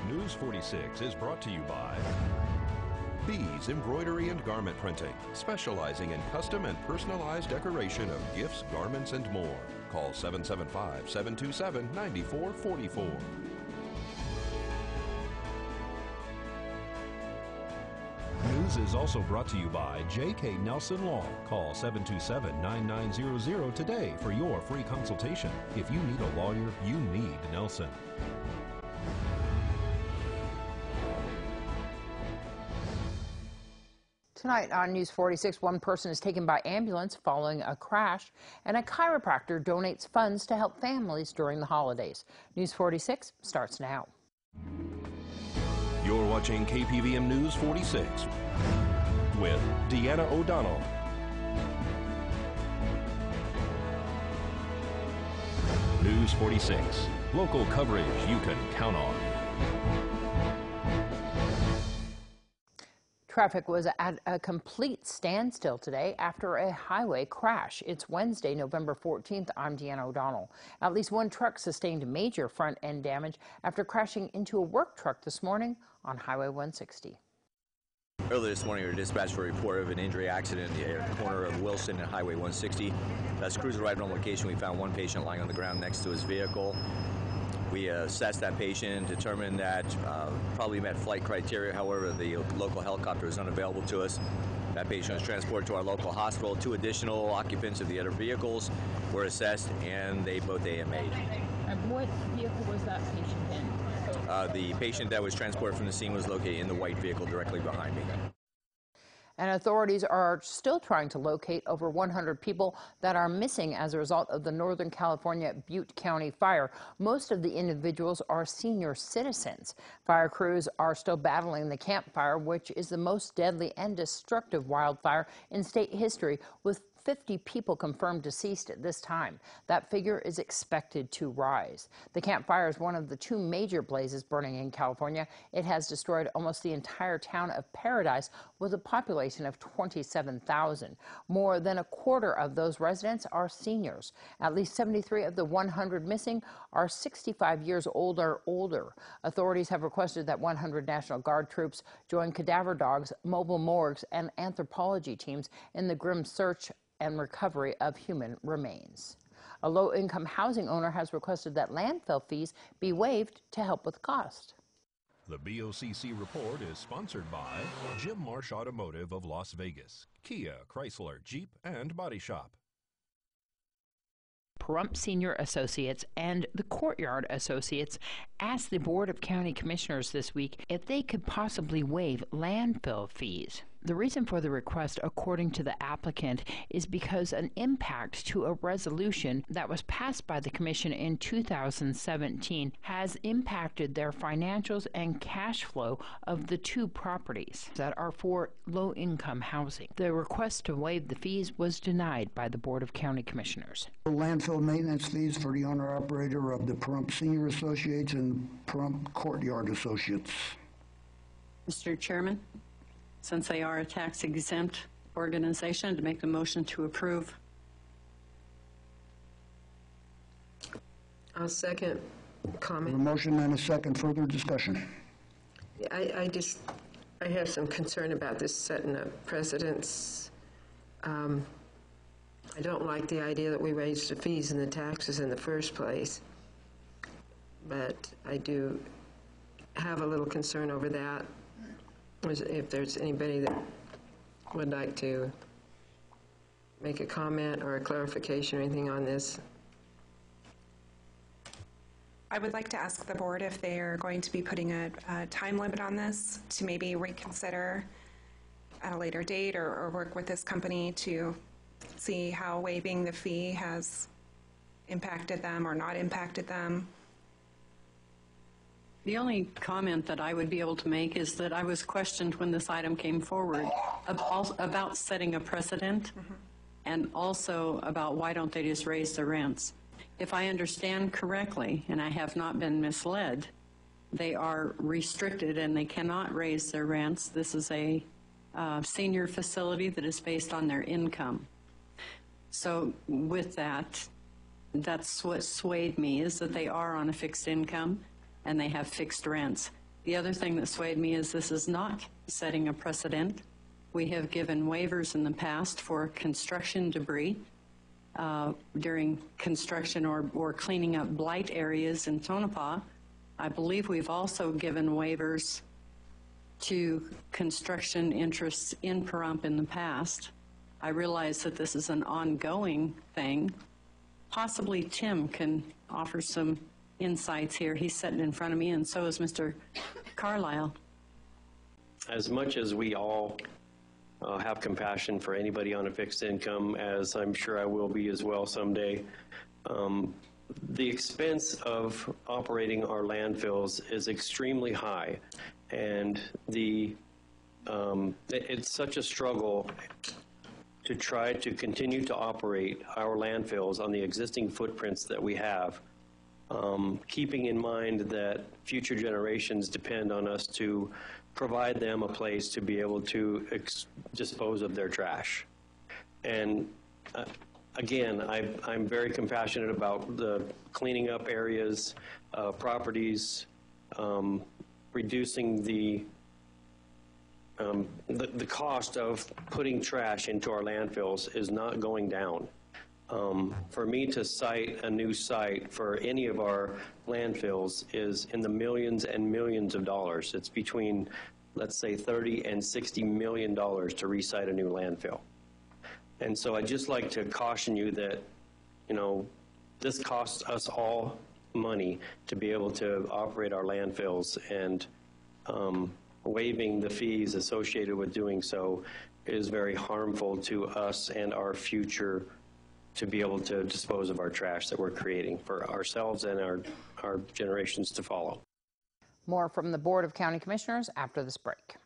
News 46 is brought to you by Bees Embroidery and Garment Printing, specializing in custom and personalized decoration of gifts, garments, and more. Call 775-727-9444. News is also brought to you by J.K. Nelson Law. Call 727-9900 today for your free consultation. If you need a lawyer, you need Nelson. Tonight on News 46, one person is taken by ambulance following a crash, and a chiropractor donates funds to help families during the holidays. News 46 starts now. You're watching KPVM News 46 with Deanna O'Donnell. News 46, local coverage you can count on. Traffic was at a complete standstill today after a highway crash. It's Wednesday, November 14th. I'm Deanna O'Donnell. At least one truck sustained major front-end damage after crashing into a work truck this morning on Highway 160. Earlier this morning, we were dispatched for a report of an injury accident at the corner of Wilson and Highway 160. As crews arrived on location, we found one patient lying on the ground next to his vehicle. We assessed that patient, determined that probably met flight criteria. However, the local helicopter was unavailable to us. That patient was transported to our local hospital. Two additional occupants of the other vehicles were assessed, and they both AMA'd. What vehicle was that patient in? The patient that was transported from the scene was located in the white vehicle directly behind me. And authorities are still trying to locate over 100 people that are missing as a result of the Northern California Butte County fire. Most of the individuals are senior citizens. Fire crews are still battling the Camp Fire, which is the most deadly and destructive wildfire in state history, with 50 people confirmed deceased at this time. That figure is expected to rise. The Camp Fire is one of the two major blazes burning in California. It has destroyed almost the entire town of Paradise with a population of 27,000. More than a quarter of those residents are seniors. At least 73 of the 100 missing are 65 years old or older. Authorities have requested that 100 National Guard troops join cadaver dogs, mobile morgues, and anthropology teams in the grim search and recovery of human remains. A low-income housing owner has requested that landfill fees be waived to help with cost. The BOCC report is sponsored by Jim Marsh Automotive of Las Vegas, Kia, Chrysler, Jeep, and Body Shop. Pahrump Senior Associates and the Courtyard Associates asked the Board of County Commissioners this week if they could possibly waive landfill fees. The reason for the request, according to the applicant, is because an impact to a resolution that was passed by the Commission in 2017 has impacted their financials and cash flow of the two properties that are for low-income housing. The request to waive the fees was denied by the Board of County Commissioners. Landfill maintenance fees for the owner-operator of the Pahrump Senior Associates and Pahrump Courtyard Associates. Mr. Chairman, since they are a tax-exempt organization, to make the motion to approve. I'll second comment. A motion and a second. Further discussion. I have some concern about this setting up precedents. I don't like the idea that we raised the fees and the taxes in the first place, but I do have a little concern over that. If there's anybody that would like to make a comment or a clarification or anything on this. I would like to ask the board if they are going to be putting a time limit on this to maybe reconsider at a later date or work with this company to see how waiving the fee has impacted them or not impacted them. The only comment that I would be able to make is that I was questioned when this item came forward about setting a precedent and also about why don't they just raise the rents. If I understand correctly, and I have not been misled, they are restricted and they cannot raise their rents. This is a senior facility that is based on their income. So with that, that's what swayed me, is that they are on a fixed income and they have fixed rents. The other thing that swayed me is this is not setting a precedent. We have given waivers in the past for construction debris during construction or cleaning up blight areas in Tonopah. I believe we've also given waivers to construction interests in Pahrump in the past. I realize that this is an ongoing thing. Possibly Tim can offer some insights here. He's sitting in front of me, and so is Mr. Carlisle. As much as we all have compassion for anybody on a fixed income, as I'm sure I will be as well someday, the expense of operating our landfills is extremely high, and it's such a struggle to try to continue to operate our landfills on the existing footprints that we have, keeping in mind that future generations depend on us to provide them a place to be able to dispose of their trash. And again, I'm very compassionate about the cleaning up areas, properties, reducing the cost of putting trash into our landfills is not going down. For me to cite a new site for any of our landfills is in the millions and millions of dollars. It's between, let's say, $30 and $60 million to recite a new landfill. And so I'd just like to caution you that, this costs us all money to be able to operate our landfills, and waiving the fees associated with doing so is very harmful to us and our future to be able to dispose of our trash that we're creating for ourselves and our generations to follow. More from the Board of County Commissioners after this break.